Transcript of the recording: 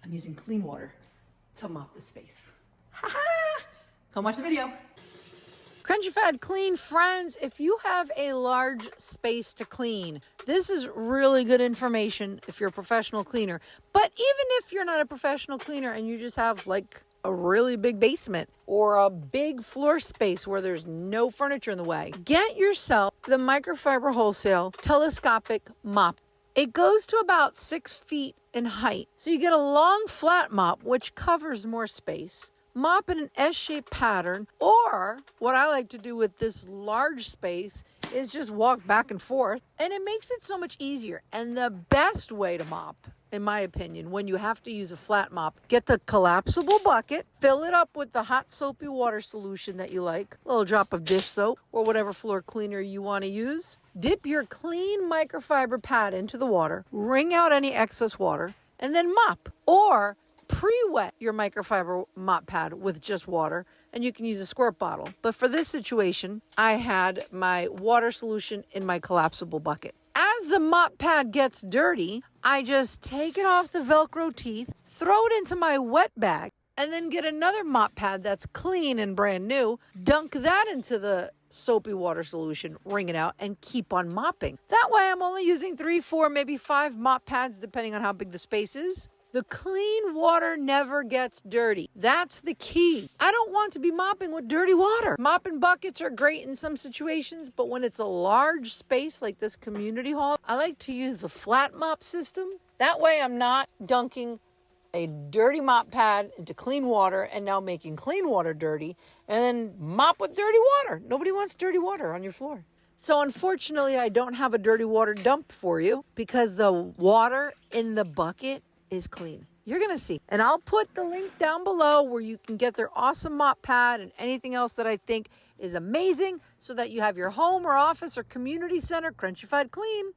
I'm using clean water to mop the space. Ha ha! Come watch the video. Crunchy Fed Clean friends, if you have a large space to clean, this is really good information if you're a professional cleaner. But even if you're not a professional cleaner and you just have like a really big basement or a big floor space where there's no furniture in the way, get yourself the Microfiber Wholesale Telescopic Mop. It goes to about 6 feet in height. So you get a long flat mop, which covers more space. Mop in an S-shaped pattern, or what I like to do with this large space is just walk back and forth, and it makes it so much easier. And the best way to mop, in my opinion, when you have to use a flat mop, get the collapsible bucket, fill it up with the hot soapy water solution that you like, a little drop of dish soap or whatever floor cleaner you want to use. Dip your clean microfiber pad into the water, wring out any excess water, and then mop. Or pre-wet your microfiber mop pad with just water, and you can use a squirt bottle. But for this situation, I had my water solution in my collapsible bucket. As the mop pad gets dirty, I just take it off the Velcro teeth, throw it into my wet bag, and then get another mop pad that's clean and brand new, dunk that into the soapy water solution, wring it out, and keep on mopping. That way I'm only using 3, 4, maybe 5 mop pads, depending on how big the space is. The clean water never gets dirty. That's the key. I don't want to be mopping with dirty water. Mopping buckets are great in some situations, but when it's a large space like this community hall, I like to use the flat mop system. That way I'm not dunking a dirty mop pad into clean water and now making clean water dirty and then mop with dirty water. Nobody wants dirty water on your floor. So unfortunately, I don't have a dirty water dump for you because the water in the bucket is clean. You're going to see. And I'll put the link down below where you can get their awesome mop pad and anything else that I think is amazing so that you have your home or office or community center crunchy-fied clean.